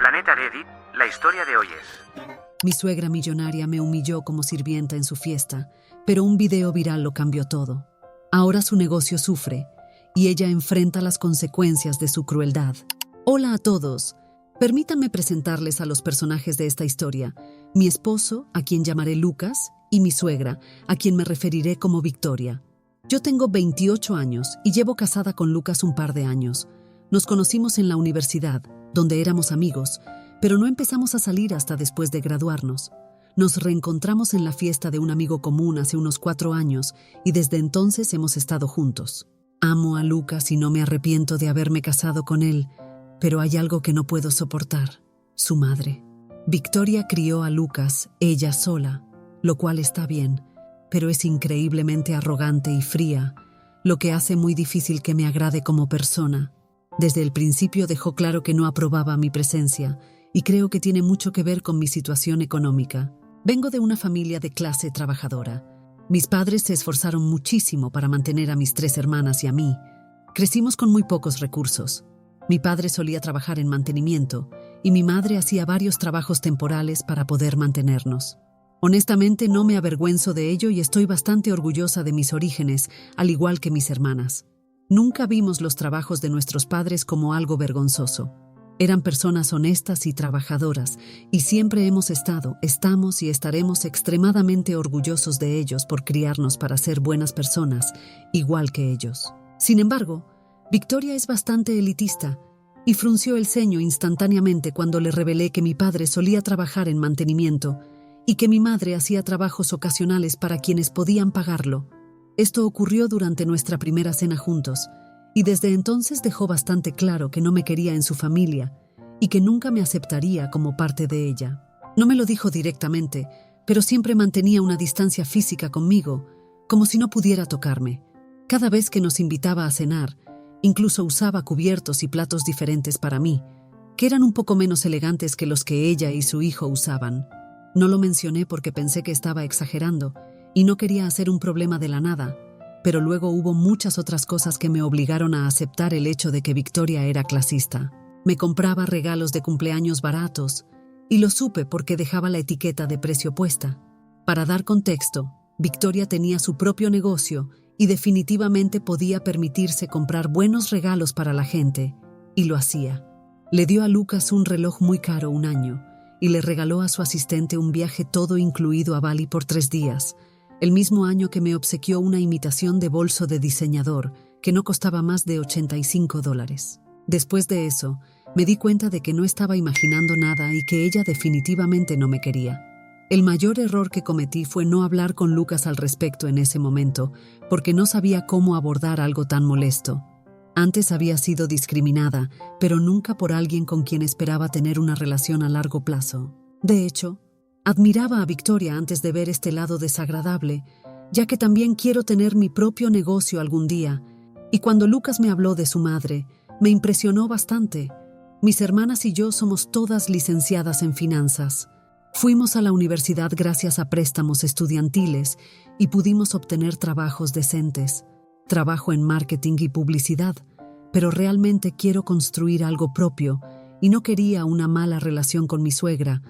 Planeta Reddit, la historia de hoy es... Mi suegra millonaria me humilló como sirvienta en su fiesta, pero un video viral lo cambió todo. Ahora su negocio sufre y ella enfrenta las consecuencias de su crueldad. Hola a todos. Permítanme presentarles a los personajes de esta historia. Mi esposo, a quien llamaré Lucas, y mi suegra, a quien me referiré como Victoria. Yo tengo 28 años y llevo casada con Lucas un par de años. Nos conocimos en la universidad, donde éramos amigos, pero no empezamos a salir hasta después de graduarnos. Nos reencontramos en la fiesta de un amigo común hace unos 4 años y desde entonces hemos estado juntos. Amo a Lucas y no me arrepiento de haberme casado con él, pero hay algo que no puedo soportar: su madre. Victoria crió a Lucas, ella sola, lo cual está bien, pero es increíblemente arrogante y fría, lo que hace muy difícil que me agrade como persona. Desde el principio dejó claro que no aprobaba mi presencia, y creo que tiene mucho que ver con mi situación económica. Vengo de una familia de clase trabajadora. Mis padres se esforzaron muchísimo para mantener a mis 3 hermanas y a mí. Crecimos con muy pocos recursos. Mi padre solía trabajar en mantenimiento, y mi madre hacía varios trabajos temporales para poder mantenernos. Honestamente, no me avergüenzo de ello y estoy bastante orgullosa de mis orígenes, al igual que mis hermanas. Nunca vimos los trabajos de nuestros padres como algo vergonzoso. Eran personas honestas y trabajadoras, y siempre estamos y estaremos extremadamente orgullosos de ellos por criarnos para ser buenas personas, igual que ellos. Sin embargo, Victoria es bastante elitista, y frunció el ceño instantáneamente cuando le revelé que mi padre solía trabajar en mantenimiento y que mi madre hacía trabajos ocasionales para quienes podían pagarlo. Esto ocurrió durante nuestra primera cena juntos, y desde entonces dejó bastante claro que no me quería en su familia y que nunca me aceptaría como parte de ella. No me lo dijo directamente, pero siempre mantenía una distancia física conmigo, como si no pudiera tocarme. Cada vez que nos invitaba a cenar, incluso usaba cubiertos y platos diferentes para mí, que eran un poco menos elegantes que los que ella y su hijo usaban. No lo mencioné porque pensé que estaba exagerando y no quería hacer un problema de la nada, pero luego hubo muchas otras cosas que me obligaron a aceptar el hecho de que Victoria era clasista. Me compraba regalos de cumpleaños baratos, y lo supe porque dejaba la etiqueta de precio puesta. Para dar contexto, Victoria tenía su propio negocio y definitivamente podía permitirse comprar buenos regalos para la gente, y lo hacía. Le dio a Lucas un reloj muy caro un año, y le regaló a su asistente un viaje todo incluido a Bali por 3 días, el mismo año que me obsequió una imitación de bolso de diseñador que no costaba más de $85. Después de eso, me di cuenta de que no estaba imaginando nada y que ella definitivamente no me quería. El mayor error que cometí fue no hablar con Lucas al respecto en ese momento, porque no sabía cómo abordar algo tan molesto. Antes había sido discriminada, pero nunca por alguien con quien esperaba tener una relación a largo plazo. De hecho, admiraba a Victoria antes de ver este lado desagradable, ya que también quiero tener mi propio negocio algún día, y cuando Lucas me habló de su madre, me impresionó bastante. Mis hermanas y yo somos todas licenciadas en finanzas. Fuimos a la universidad gracias a préstamos estudiantiles y pudimos obtener trabajos decentes. Trabajo en marketing y publicidad, pero realmente quiero construir algo propio y no quería una mala relación con mi suegra.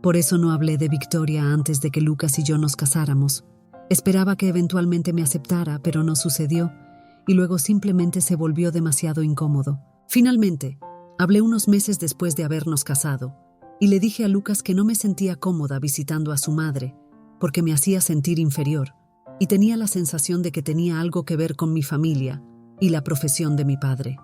Por eso no hablé de Victoria antes de que Lucas y yo nos casáramos. Esperaba que eventualmente me aceptara, pero no sucedió, y luego simplemente se volvió demasiado incómodo. Finalmente, hablé unos meses después de habernos casado, y le dije a Lucas que no me sentía cómoda visitando a su madre, porque me hacía sentir inferior, y tenía la sensación de que tenía algo que ver con mi familia y la profesión de mi padre.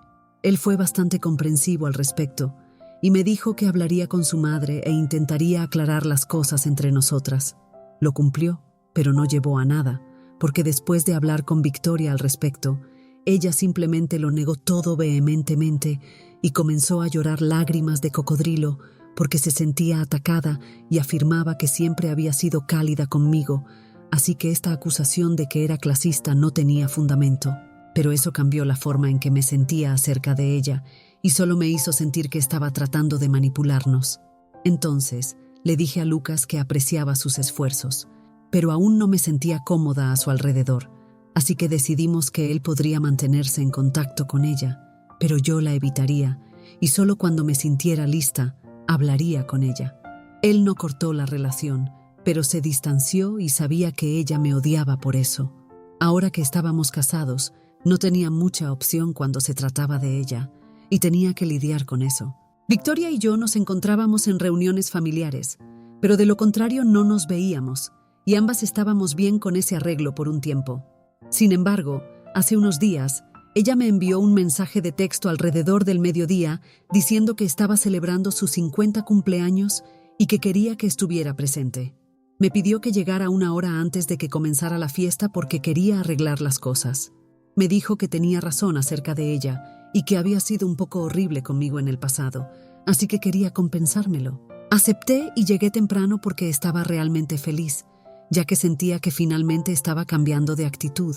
Él fue bastante comprensivo al respecto, y me dijo que hablaría con su madre e intentaría aclarar las cosas entre nosotras. Lo cumplió, pero no llevó a nada, porque después de hablar con Victoria al respecto, ella simplemente lo negó todo vehementemente y comenzó a llorar lágrimas de cocodrilo porque se sentía atacada y afirmaba que siempre había sido cálida conmigo, así que esta acusación de que era clasista no tenía fundamento. Pero eso cambió la forma en que me sentía acerca de ella y solo me hizo sentir que estaba tratando de manipularnos. Entonces, le dije a Lucas que apreciaba sus esfuerzos, pero aún no me sentía cómoda a su alrededor, así que decidimos que él podría mantenerse en contacto con ella, pero yo la evitaría, y solo cuando me sintiera lista, hablaría con ella. Él no cortó la relación, pero se distanció y sabía que ella me odiaba por eso. Ahora que estábamos casados, no tenía mucha opción cuando se trataba de ella, y tenía que lidiar con eso. Victoria y yo nos encontrábamos en reuniones familiares, pero de lo contrario no nos veíamos, y ambas estábamos bien con ese arreglo por un tiempo. Sin embargo, hace unos días, ella me envió un mensaje de texto alrededor del mediodía diciendo que estaba celebrando sus 50 cumpleaños y que quería que estuviera presente. Me pidió que llegara una hora antes de que comenzara la fiesta porque quería arreglar las cosas. Me dijo que tenía razón acerca de ella y que había sido un poco horrible conmigo en el pasado, así que quería compensármelo. Acepté y llegué temprano porque estaba realmente feliz, ya que sentía que finalmente estaba cambiando de actitud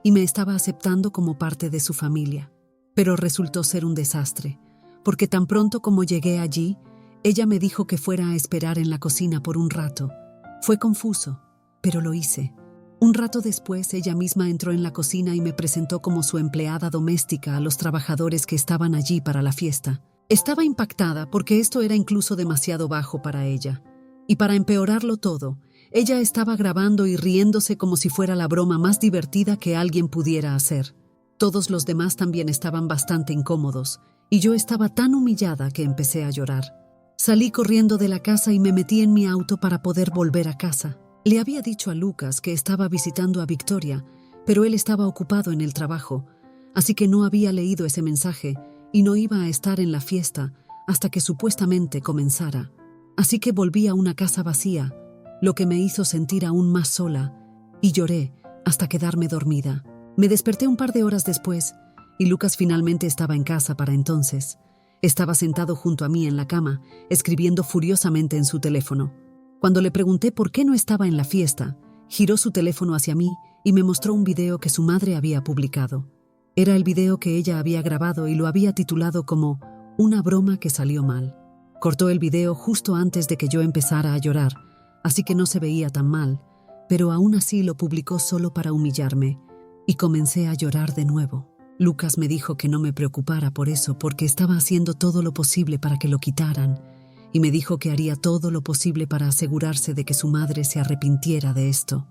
y me estaba aceptando como parte de su familia. Pero resultó ser un desastre, porque tan pronto como llegué allí, ella me dijo que fuera a esperar en la cocina por un rato. Fue confuso, pero lo hice. Un rato después, ella misma entró en la cocina y me presentó como su empleada doméstica a los trabajadores que estaban allí para la fiesta. Estaba impactada porque esto era incluso demasiado bajo para ella. Y para empeorarlo todo, ella estaba grabando y riéndose como si fuera la broma más divertida que alguien pudiera hacer. Todos los demás también estaban bastante incómodos, y yo estaba tan humillada que empecé a llorar. Salí corriendo de la casa y me metí en mi auto para poder volver a casa. Le había dicho a Lucas que estaba visitando a Victoria, pero él estaba ocupado en el trabajo, así que no había leído ese mensaje y no iba a estar en la fiesta hasta que supuestamente comenzara. Así que volví a una casa vacía, lo que me hizo sentir aún más sola, y lloré hasta quedarme dormida. Me desperté un par de horas después, y Lucas finalmente estaba en casa para entonces. Estaba sentado junto a mí en la cama, escribiendo furiosamente en su teléfono. Cuando le pregunté por qué no estaba en la fiesta, giró su teléfono hacia mí y me mostró un video que su madre había publicado. Era el video que ella había grabado y lo había titulado como «Una broma que salió mal». Cortó el video justo antes de que yo empezara a llorar, así que no se veía tan mal, pero aún así lo publicó solo para humillarme, y comencé a llorar de nuevo. Lucas me dijo que no me preocupara por eso porque estaba haciendo todo lo posible para que lo quitaran, y me dijo que haría todo lo posible para asegurarse de que su madre se arrepintiera de esto.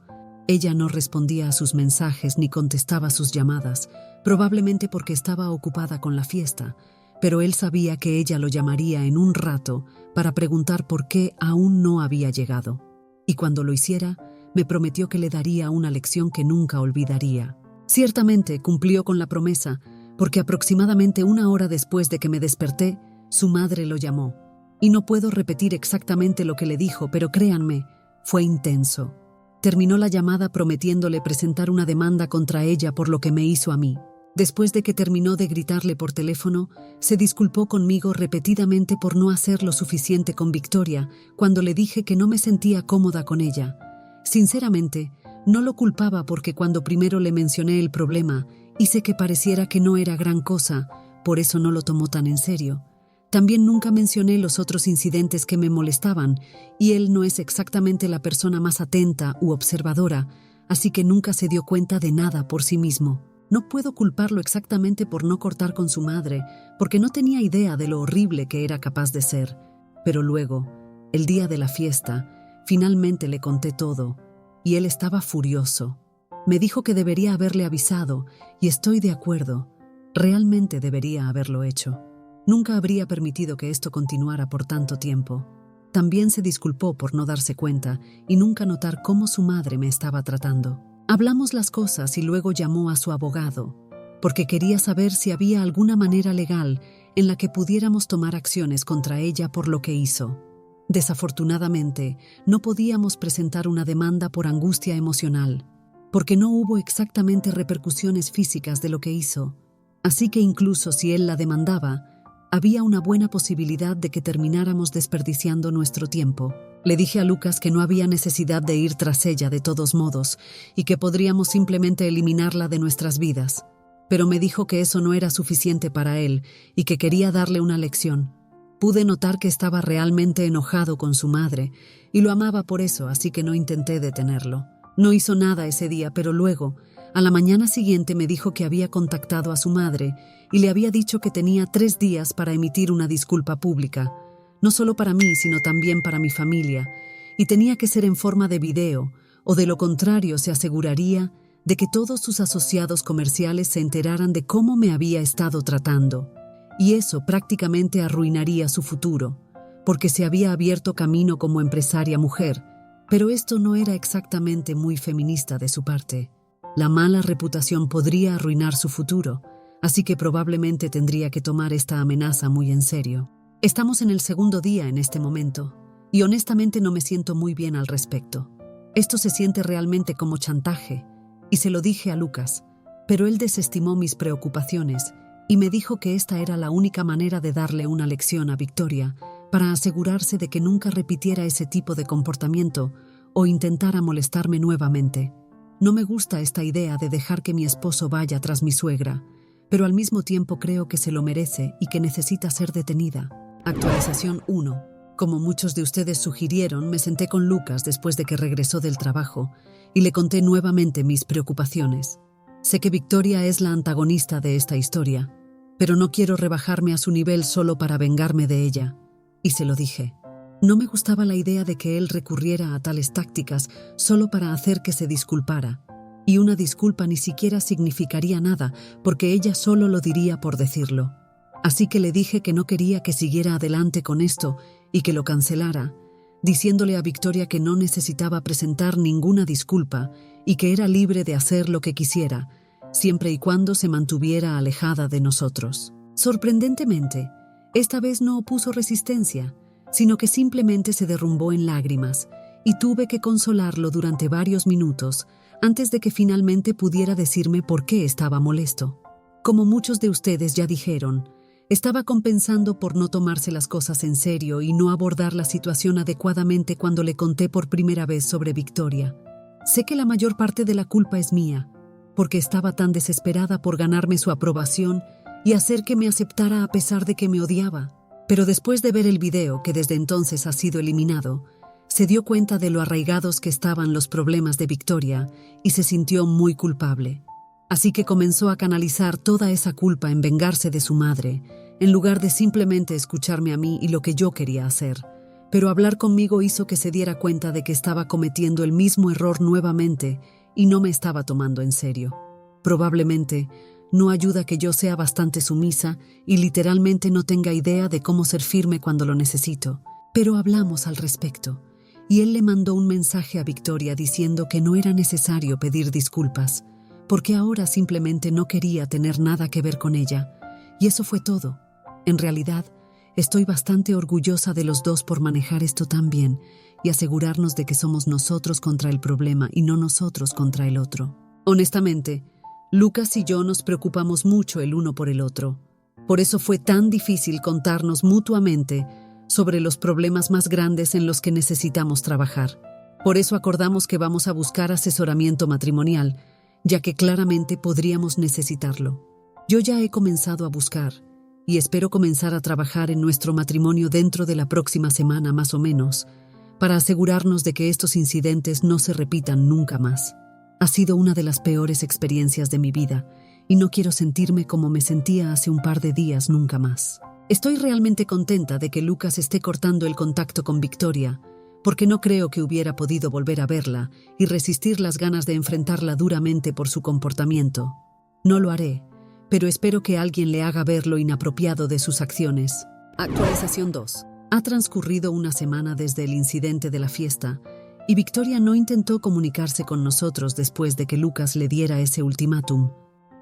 Ella no respondía a sus mensajes ni contestaba sus llamadas, probablemente porque estaba ocupada con la fiesta, pero él sabía que ella lo llamaría en un rato para preguntar por qué aún no había llegado. Y cuando lo hiciera, me prometió que le daría una lección que nunca olvidaría. Ciertamente cumplió con la promesa, porque aproximadamente una hora después de que me desperté, su madre lo llamó. Y no puedo repetir exactamente lo que le dijo, pero créanme, fue intenso. Terminó la llamada prometiéndole presentar una demanda contra ella por lo que me hizo a mí. Después de que terminó de gritarle por teléfono, se disculpó conmigo repetidamente por no hacer lo suficiente con Victoria cuando le dije que no me sentía cómoda con ella. Sinceramente, no lo culpaba porque cuando primero le mencioné el problema, hice que pareciera que no era gran cosa, por eso no lo tomó tan en serio. También nunca mencioné los otros incidentes que me molestaban, y él no es exactamente la persona más atenta u observadora, así que nunca se dio cuenta de nada por sí mismo. No puedo culparlo exactamente por no cortar con su madre, porque no tenía idea de lo horrible que era capaz de ser. Pero luego, el día de la fiesta, finalmente le conté todo, y él estaba furioso. Me dijo que debería haberle avisado, y estoy de acuerdo. Realmente debería haberlo hecho. Nunca habría permitido que esto continuara por tanto tiempo. También se disculpó por no darse cuenta y nunca notar cómo su madre me estaba tratando. Hablamos las cosas y luego llamó a su abogado, porque quería saber si había alguna manera legal en la que pudiéramos tomar acciones contra ella por lo que hizo. Desafortunadamente, no podíamos presentar una demanda por angustia emocional, porque no hubo exactamente repercusiones físicas de lo que hizo. Así que incluso si él la demandaba, había una buena posibilidad de que termináramos desperdiciando nuestro tiempo. Le dije a Lucas que no había necesidad de ir tras ella de todos modos y que podríamos simplemente eliminarla de nuestras vidas. Pero me dijo que eso no era suficiente para él y que quería darle una lección. Pude notar que estaba realmente enojado con su madre y lo amaba por eso, así que no intenté detenerlo. No hizo nada ese día, pero luego, a la mañana siguiente me dijo que había contactado a su madre y le había dicho que tenía 3 días para emitir una disculpa pública, no solo para mí, sino también para mi familia, y tenía que ser en forma de video, o de lo contrario se aseguraría de que todos sus asociados comerciales se enteraran de cómo me había estado tratando. Y eso prácticamente arruinaría su futuro, porque se había abierto camino como empresaria mujer, pero esto no era exactamente muy feminista de su parte. La mala reputación podría arruinar su futuro, así que probablemente tendría que tomar esta amenaza muy en serio. Estamos en el segundo día en este momento, y honestamente no me siento muy bien al respecto. Esto se siente realmente como chantaje, y se lo dije a Lucas, pero él desestimó mis preocupaciones y me dijo que esta era la única manera de darle una lección a Victoria para asegurarse de que nunca repitiera ese tipo de comportamiento o intentara molestarme nuevamente. No me gusta esta idea de dejar que mi esposo vaya tras mi suegra, pero al mismo tiempo creo que se lo merece y que necesita ser detenida. Actualización 1. Como muchos de ustedes sugirieron, me senté con Lucas después de que regresó del trabajo y le conté nuevamente mis preocupaciones. Sé que Victoria es la antagonista de esta historia, pero no quiero rebajarme a su nivel solo para vengarme de ella. Y se lo dije. No me gustaba la idea de que él recurriera a tales tácticas solo para hacer que se disculpara. Y una disculpa ni siquiera significaría nada, porque ella solo lo diría por decirlo. Así que le dije que no quería que siguiera adelante con esto y que lo cancelara, diciéndole a Victoria que no necesitaba presentar ninguna disculpa y que era libre de hacer lo que quisiera, siempre y cuando se mantuviera alejada de nosotros. Sorprendentemente, esta vez no opuso resistencia, sino que simplemente se derrumbó en lágrimas, y tuve que consolarlo durante varios minutos antes de que finalmente pudiera decirme por qué estaba molesto. Como muchos de ustedes ya dijeron, estaba compensando por no tomarse las cosas en serio y no abordar la situación adecuadamente cuando le conté por primera vez sobre Victoria. Sé que la mayor parte de la culpa es mía, porque estaba tan desesperada por ganarme su aprobación y hacer que me aceptara a pesar de que me odiaba. Pero después de ver el video, que desde entonces ha sido eliminado, se dio cuenta de lo arraigados que estaban los problemas de Victoria y se sintió muy culpable. Así que comenzó a canalizar toda esa culpa en vengarse de su madre, en lugar de simplemente escucharme a mí y lo que yo quería hacer. Pero hablar conmigo hizo que se diera cuenta de que estaba cometiendo el mismo error nuevamente y no me estaba tomando en serio. Probablemente no ayuda que yo sea bastante sumisa y literalmente no tenga idea de cómo ser firme cuando lo necesito. Pero hablamos al respecto, y él le mandó un mensaje a Victoria diciendo que no era necesario pedir disculpas, porque ahora simplemente no quería tener nada que ver con ella, y eso fue todo. En realidad, estoy bastante orgullosa de los dos por manejar esto tan bien y asegurarnos de que somos nosotros contra el problema y no nosotros contra el otro. Honestamente, Lucas y yo nos preocupamos mucho el uno por el otro. Por eso fue tan difícil contarnos mutuamente sobre los problemas más grandes en los que necesitamos trabajar. Por eso acordamos que vamos a buscar asesoramiento matrimonial, ya que claramente podríamos necesitarlo. Yo ya he comenzado a buscar, y espero comenzar a trabajar en nuestro matrimonio dentro de la próxima semana más o menos, para asegurarnos de que estos incidentes no se repitan nunca más. Ha sido una de las peores experiencias de mi vida, y no quiero sentirme como me sentía hace un par de días nunca más. Estoy realmente contenta de que Lucas esté cortando el contacto con Victoria, porque no creo que hubiera podido volver a verla y resistir las ganas de enfrentarla duramente por su comportamiento. No lo haré, pero espero que alguien le haga ver lo inapropiado de sus acciones. Actualización 2. Ha transcurrido una semana desde el incidente de la fiesta, y Victoria no intentó comunicarse con nosotros después de que Lucas le diera ese ultimátum.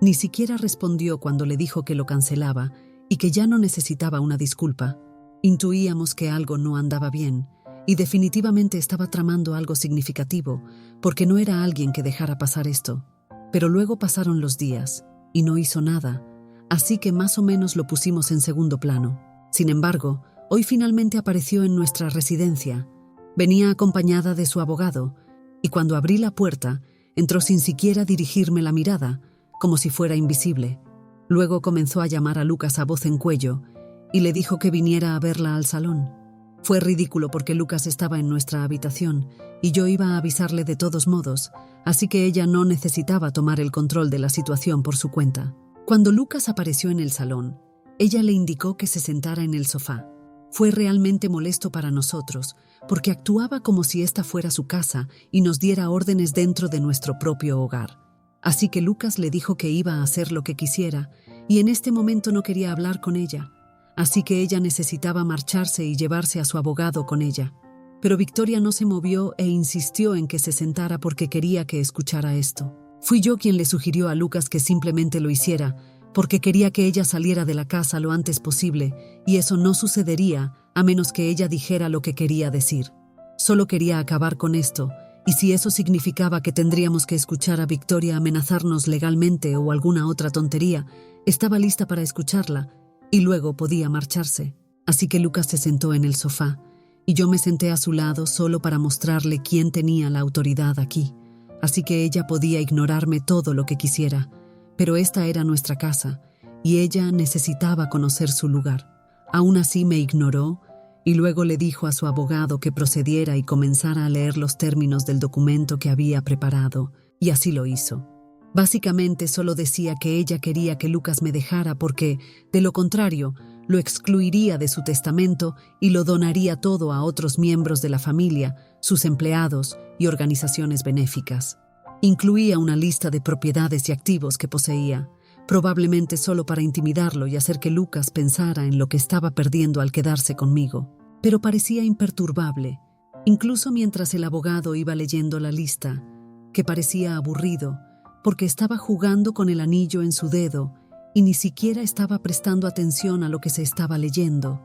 Ni siquiera respondió cuando le dijo que lo cancelaba y que ya no necesitaba una disculpa. Intuíamos que algo no andaba bien, y definitivamente estaba tramando algo significativo, porque no era alguien que dejara pasar esto. Pero luego pasaron los días, y no hizo nada, así que más o menos lo pusimos en segundo plano. Sin embargo, hoy finalmente apareció en nuestra residencia. Venía acompañada de su abogado, y cuando abrí la puerta, entró sin siquiera dirigirme la mirada, como si fuera invisible. Luego comenzó a llamar a Lucas a voz en cuello, y le dijo que viniera a verla al salón. Fue ridículo porque Lucas estaba en nuestra habitación, y yo iba a avisarle de todos modos, así que ella no necesitaba tomar el control de la situación por su cuenta. Cuando Lucas apareció en el salón, ella le indicó que se sentara en el sofá. Fue realmente molesto para nosotros, porque actuaba como si esta fuera su casa y nos diera órdenes dentro de nuestro propio hogar. Así que Lucas le dijo que iba a hacer lo que quisiera, y en este momento no quería hablar con ella. Así que ella necesitaba marcharse y llevarse a su abogado con ella. Pero Victoria no se movió e insistió en que se sentara porque quería que escuchara esto. Fui yo quien le sugirió a Lucas que simplemente lo hiciera, porque quería que ella saliera de la casa lo antes posible, y eso no sucedería a menos que ella dijera lo que quería decir. Solo quería acabar con esto, y si eso significaba que tendríamos que escuchar a Victoria amenazarnos legalmente o alguna otra tontería, estaba lista para escucharla, y luego podía marcharse. Así que Lucas se sentó en el sofá, y yo me senté a su lado solo para mostrarle quién tenía la autoridad aquí. Así que ella podía ignorarme todo lo que quisiera, pero esta era nuestra casa, y ella necesitaba conocer su lugar. Aún así me ignoró, y luego le dijo a su abogado que procediera y comenzara a leer los términos del documento que había preparado, y así lo hizo. Básicamente solo decía que ella quería que Lucas me dejara porque, de lo contrario, lo excluiría de su testamento y lo donaría todo a otros miembros de la familia, sus empleados y organizaciones benéficas. Incluía una lista de propiedades y activos que poseía, probablemente solo para intimidarlo y hacer que Lucas pensara en lo que estaba perdiendo al quedarse conmigo. Pero parecía imperturbable, incluso mientras el abogado iba leyendo la lista, que parecía aburrido, porque estaba jugando con el anillo en su dedo y ni siquiera estaba prestando atención a lo que se estaba leyendo.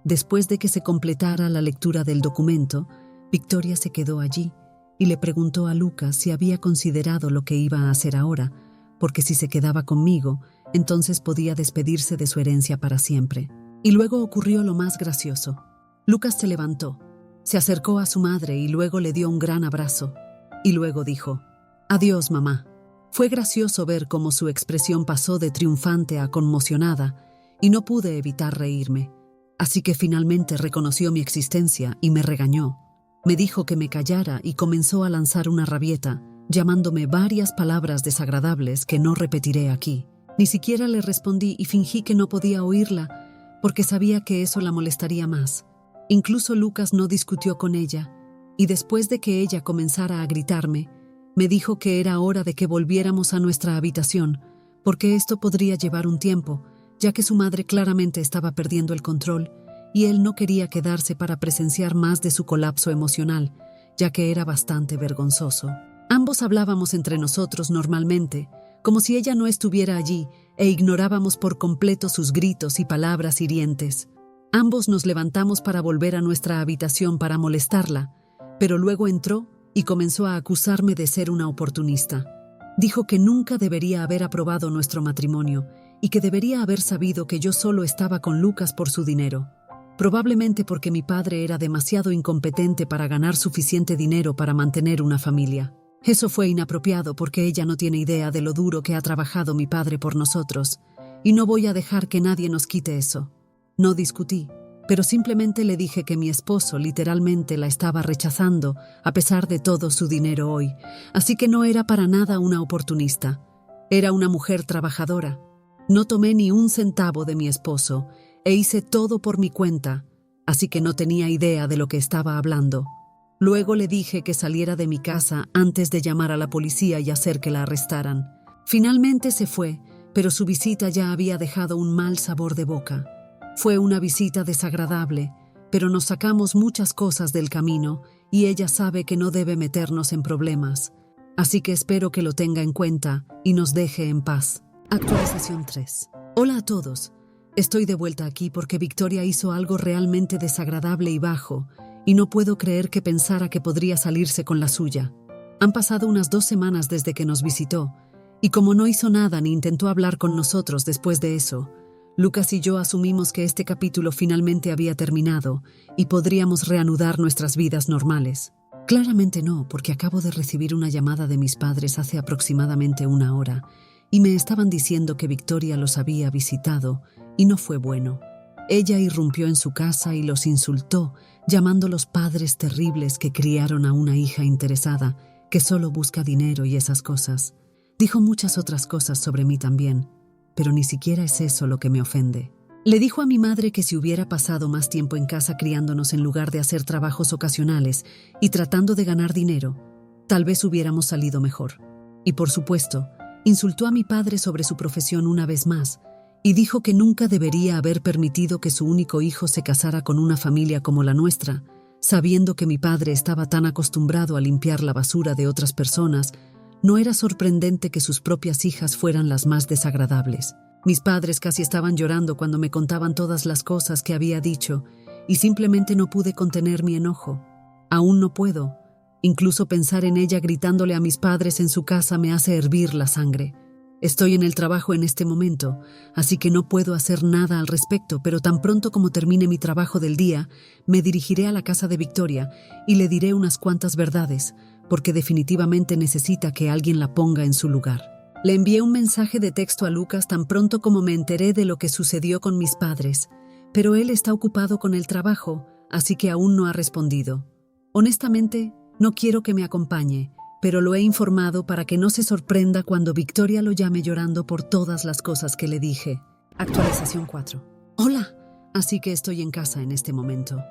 Después de que se completara la lectura del documento, Victoria se quedó allí y le preguntó a Lucas si había considerado lo que iba a hacer ahora, porque si se quedaba conmigo, entonces podía despedirse de su herencia para siempre. Y luego ocurrió lo más gracioso. Lucas se levantó, se acercó a su madre y luego le dio un gran abrazo. Y luego dijo: «Adiós, mamá». Fue gracioso ver cómo su expresión pasó de triunfante a conmocionada, y no pude evitar reírme. Así que finalmente reconoció mi existencia y me regañó. Me dijo que me callara y comenzó a lanzar una rabieta, llamándome varias palabras desagradables que no repetiré aquí. Ni siquiera le respondí y fingí que no podía oírla, porque sabía que eso la molestaría más. Incluso Lucas no discutió con ella, y después de que ella comenzara a gritarme, me dijo que era hora de que volviéramos a nuestra habitación, porque esto podría llevar un tiempo, ya que su madre claramente estaba perdiendo el control, y él no quería quedarse para presenciar más de su colapso emocional, ya que era bastante vergonzoso. Ambos hablábamos entre nosotros normalmente, como si ella no estuviera allí, e ignorábamos por completo sus gritos y palabras hirientes. Ambos nos levantamos para volver a nuestra habitación para molestarla, pero luego entró y comenzó a acusarme de ser una oportunista. Dijo que nunca debería haber aprobado nuestro matrimonio y que debería haber sabido que yo solo estaba con Lucas por su dinero, probablemente porque mi padre era demasiado incompetente para ganar suficiente dinero para mantener una familia. Eso fue inapropiado porque ella no tiene idea de lo duro que ha trabajado mi padre por nosotros, y no voy a dejar que nadie nos quite eso. No discutí, pero simplemente le dije que mi esposo literalmente la estaba rechazando a pesar de todo su dinero hoy, así que no era para nada una oportunista. Era una mujer trabajadora. No tomé ni un centavo de mi esposo e hice todo por mi cuenta, así que no tenía idea de lo que estaba hablando. Luego le dije que saliera de mi casa antes de llamar a la policía y hacer que la arrestaran. Finalmente se fue, pero su visita ya había dejado un mal sabor de boca. Fue una visita desagradable, pero nos sacamos muchas cosas del camino y ella sabe que no debe meternos en problemas. Así que espero que lo tenga en cuenta y nos deje en paz. Actualización 3. Hola a todos. Estoy de vuelta aquí porque Victoria hizo algo realmente desagradable y bajo, y no puedo creer que pensara que podría salirse con la suya. Han pasado unas 2 semanas desde que nos visitó, y como no hizo nada ni intentó hablar con nosotros después de eso, Lucas y yo asumimos que este capítulo finalmente había terminado y podríamos reanudar nuestras vidas normales. Claramente no, porque acabo de recibir una llamada de mis padres hace aproximadamente 1 hora y me estaban diciendo que Victoria los había visitado y no fue bueno. Ella irrumpió en su casa y los insultó, llamándolos padres terribles que criaron a una hija interesada que solo busca dinero y esas cosas. Dijo muchas otras cosas sobre mí también, pero ni siquiera es eso lo que me ofende. Le dijo a mi madre que si hubiera pasado más tiempo en casa criándonos en lugar de hacer trabajos ocasionales y tratando de ganar dinero, tal vez hubiéramos salido mejor. Y por supuesto, insultó a mi padre sobre su profesión una vez más y dijo que nunca debería haber permitido que su único hijo se casara con una familia como la nuestra, sabiendo que mi padre estaba tan acostumbrado a limpiar la basura de otras personas. No era sorprendente que sus propias hijas fueran las más desagradables. Mis padres casi estaban llorando cuando me contaban todas las cosas que había dicho y simplemente no pude contener mi enojo. Aún no puedo. Incluso pensar en ella gritándole a mis padres en su casa me hace hervir la sangre. Estoy en el trabajo en este momento, así que no puedo hacer nada al respecto, pero tan pronto como termine mi trabajo del día, me dirigiré a la casa de Victoria y le diré unas cuantas verdades, porque definitivamente necesita que alguien la ponga en su lugar. Le envié un mensaje de texto a Lucas tan pronto como me enteré de lo que sucedió con mis padres, pero él está ocupado con el trabajo, así que aún no ha respondido. Honestamente, no quiero que me acompañe, pero lo he informado para que no se sorprenda cuando Victoria lo llame llorando por todas las cosas que le dije. Actualización 4. Hola, así que estoy en casa en este momento.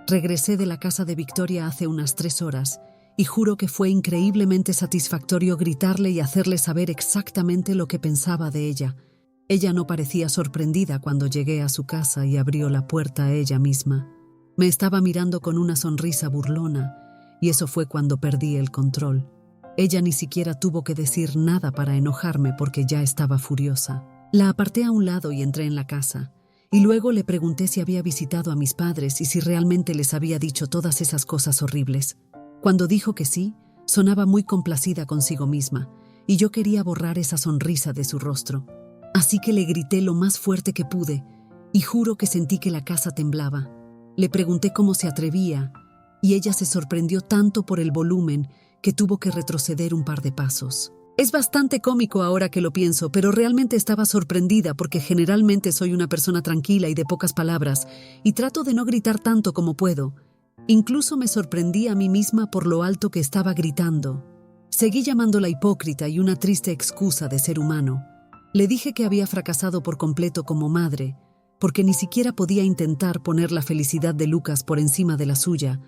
Regresé de la casa de Victoria hace unas 3 horas y juro que fue increíblemente satisfactorio gritarle y hacerle saber exactamente lo que pensaba de ella. Ella no parecía sorprendida cuando llegué a su casa y abrió la puerta a ella misma. Me estaba mirando con una sonrisa burlona y eso fue cuando perdí el control. Ella ni siquiera tuvo que decir nada para enojarme porque ya estaba furiosa. La aparté a un lado y entré en la casa. Y luego le pregunté si había visitado a mis padres y si realmente les había dicho todas esas cosas horribles. Cuando dijo que sí, sonaba muy complacida consigo misma, y yo quería borrar esa sonrisa de su rostro. Así que le grité lo más fuerte que pude, y juro que sentí que la casa temblaba. Le pregunté cómo se atrevía, y ella se sorprendió tanto por el volumen que tuvo que retroceder un par de pasos. Es bastante cómico ahora que lo pienso, pero realmente estaba sorprendida porque generalmente soy una persona tranquila y de pocas palabras, y trato de no gritar tanto como puedo. Incluso me sorprendí a mí misma por lo alto que estaba gritando. Seguí llamándola hipócrita y una triste excusa de ser humano. Le dije que había fracasado por completo como madre, porque ni siquiera podía intentar poner la felicidad de Lucas por encima de la suya,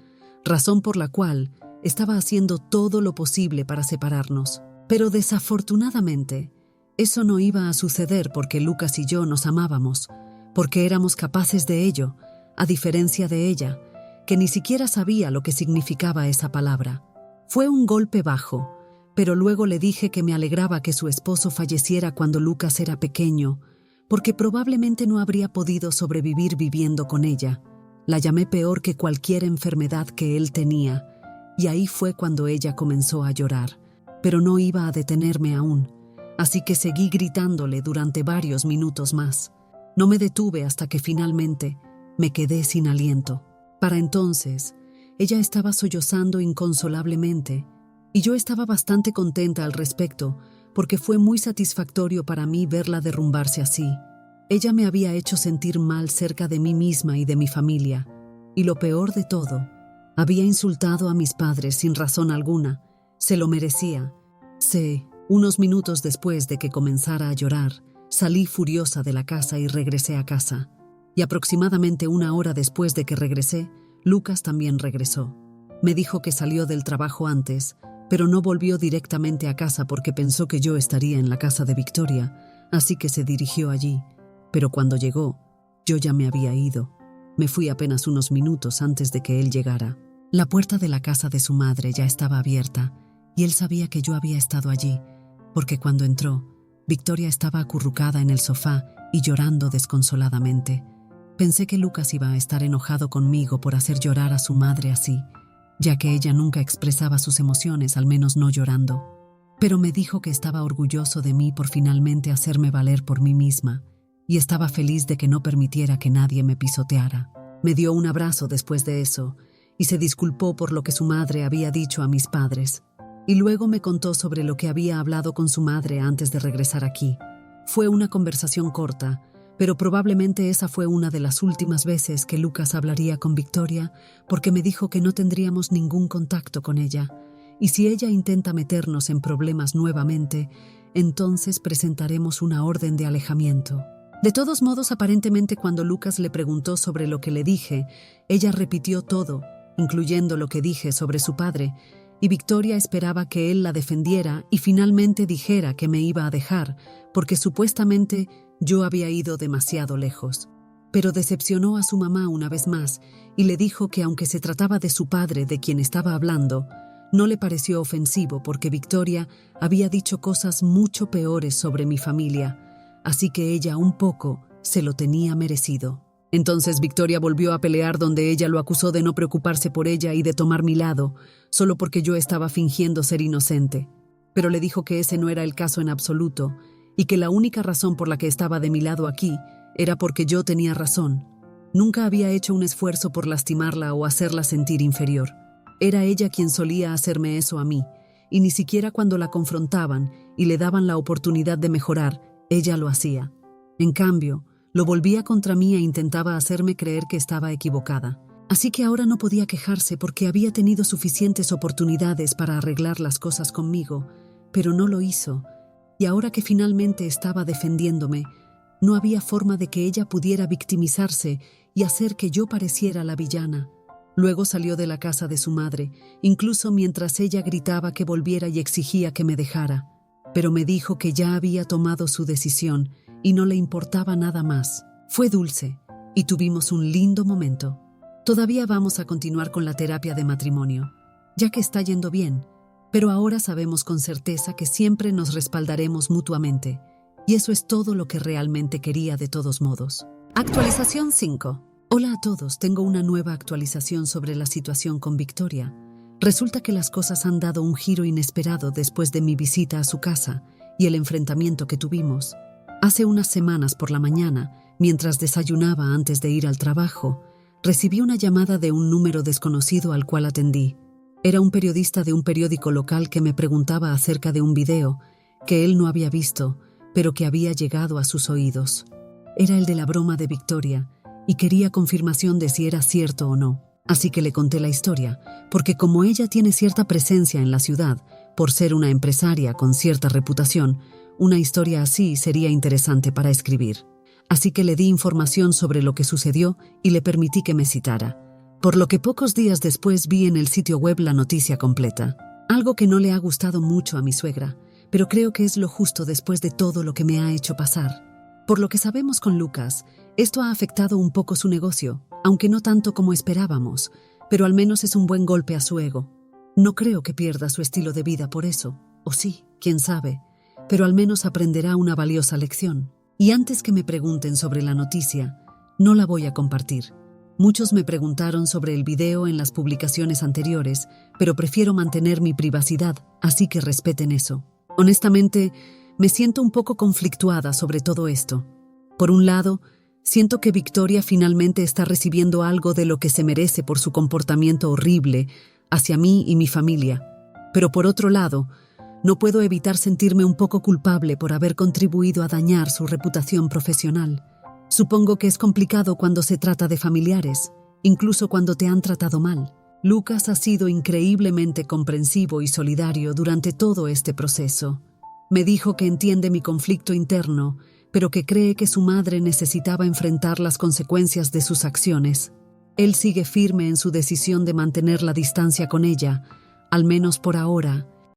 razón por la cual estaba haciendo todo lo posible para separarnos. Pero desafortunadamente, eso no iba a suceder porque Lucas y yo nos amábamos, porque éramos capaces de ello, a diferencia de ella, que ni siquiera sabía lo que significaba esa palabra. Fue un golpe bajo, pero luego le dije que me alegraba que su esposo falleciera cuando Lucas era pequeño, porque probablemente no habría podido sobrevivir viviendo con ella. La llamé peor que cualquier enfermedad que él tenía, y ahí fue cuando ella comenzó a llorar, pero no iba a detenerme aún, así que seguí gritándole durante varios minutos más. No me detuve hasta que finalmente me quedé sin aliento. Para entonces, ella estaba sollozando inconsolablemente, y yo estaba bastante contenta al respecto, porque fue muy satisfactorio para mí verla derrumbarse así. Ella me había hecho sentir mal cerca de mí misma y de mi familia, y lo peor de todo, había insultado a mis padres sin razón alguna. Se lo merecía. Unos minutos después de que comenzara a llorar, salí furiosa de la casa y regresé a casa. Y aproximadamente 1 hora después de que regresé, Lucas también regresó. Me dijo que salió del trabajo antes, pero no volvió directamente a casa porque pensó que yo estaría en la casa de Victoria, así que se dirigió allí. Pero cuando llegó, yo ya me había ido. Me fui apenas unos minutos antes de que él llegara. La puerta de la casa de su madre ya estaba abierta, y él sabía que yo había estado allí, porque cuando entró, Victoria estaba acurrucada en el sofá y llorando desconsoladamente. Pensé que Lucas iba a estar enojado conmigo por hacer llorar a su madre así, ya que ella nunca expresaba sus emociones, al menos no llorando. Pero me dijo que estaba orgulloso de mí por finalmente hacerme valer por mí misma, y estaba feliz de que no permitiera que nadie me pisoteara. Me dio un abrazo después de eso, y se disculpó por lo que su madre había dicho a mis padres. Y luego me contó sobre lo que había hablado con su madre antes de regresar aquí. Fue una conversación corta, pero probablemente esa fue una de las últimas veces que Lucas hablaría con Victoria, porque me dijo que no tendríamos ningún contacto con ella, y si ella intenta meternos en problemas nuevamente, entonces presentaremos una orden de alejamiento. De todos modos, aparentemente cuando Lucas le preguntó sobre lo que le dije, ella repitió todo, incluyendo lo que dije sobre su padre, y Victoria esperaba que él la defendiera y finalmente dijera que me iba a dejar, porque supuestamente yo había ido demasiado lejos. Pero decepcionó a su mamá una vez más y le dijo que aunque se trataba de su padre de quien estaba hablando, no le pareció ofensivo porque Victoria había dicho cosas mucho peores sobre mi familia, así que ella un poco se lo tenía merecido. Entonces Victoria volvió a pelear donde ella lo acusó de no preocuparse por ella y de tomar mi lado, solo porque yo estaba fingiendo ser inocente. Pero le dijo que ese no era el caso en absoluto y que la única razón por la que estaba de mi lado aquí era porque yo tenía razón. Nunca había hecho un esfuerzo por lastimarla o hacerla sentir inferior. Era ella quien solía hacerme eso a mí, y ni siquiera cuando la confrontaban y le daban la oportunidad de mejorar, ella lo hacía. En cambio, lo volvía contra mí e intentaba hacerme creer que estaba equivocada. Así que ahora no podía quejarse porque había tenido suficientes oportunidades para arreglar las cosas conmigo, pero no lo hizo, y ahora que finalmente estaba defendiéndome, no había forma de que ella pudiera victimizarse y hacer que yo pareciera la villana. Luego salió de la casa de su madre, incluso mientras ella gritaba que volviera y exigía que me dejara. Pero me dijo que ya había tomado su decisión y no le importaba nada más. Fue dulce y tuvimos un lindo momento. Todavía vamos a continuar con la terapia de matrimonio, ya que está yendo bien, pero ahora sabemos con certeza que siempre nos respaldaremos mutuamente. Y eso es todo lo que realmente quería de todos modos. Actualización 5. Hola a todos, tengo una nueva actualización sobre la situación con Victoria. Resulta que las cosas han dado un giro inesperado después de mi visita a su casa y el enfrentamiento que tuvimos. Hace unas semanas por la mañana, mientras desayunaba antes de ir al trabajo, recibí una llamada de un número desconocido al cual atendí. Era un periodista de un periódico local que me preguntaba acerca de un video que él no había visto, pero que había llegado a sus oídos. Era el de la broma de Victoria, y quería confirmación de si era cierto o no. Así que le conté la historia, porque como ella tiene cierta presencia en la ciudad, por ser una empresaria con cierta reputación, una historia así sería interesante para escribir. Así que le di información sobre lo que sucedió y le permití que me citara. Por lo que pocos días después vi en el sitio web la noticia completa. Algo que no le ha gustado mucho a mi suegra, pero creo que es lo justo después de todo lo que me ha hecho pasar. Por lo que sabemos con Lucas, esto ha afectado un poco su negocio, aunque no tanto como esperábamos, pero al menos es un buen golpe a su ego. No creo que pierda su estilo de vida por eso, o sí, quién sabe, pero al menos aprenderá una valiosa lección. Y antes que me pregunten sobre la noticia, no la voy a compartir. Muchos me preguntaron sobre el video en las publicaciones anteriores, pero prefiero mantener mi privacidad, así que respeten eso. Honestamente, me siento un poco conflictuada sobre todo esto. Por un lado, siento que Victoria finalmente está recibiendo algo de lo que se merece por su comportamiento horrible hacia mí y mi familia. Pero por otro lado, no puedo evitar sentirme un poco culpable por haber contribuido a dañar su reputación profesional. Supongo que es complicado cuando se trata de familiares, incluso cuando te han tratado mal. Lucas ha sido increíblemente comprensivo y solidario durante todo este proceso. Me dijo que entiende mi conflicto interno, pero que cree que su madre necesitaba enfrentar las consecuencias de sus acciones. Él sigue firme en su decisión de mantener la distancia con ella, al menos por ahora,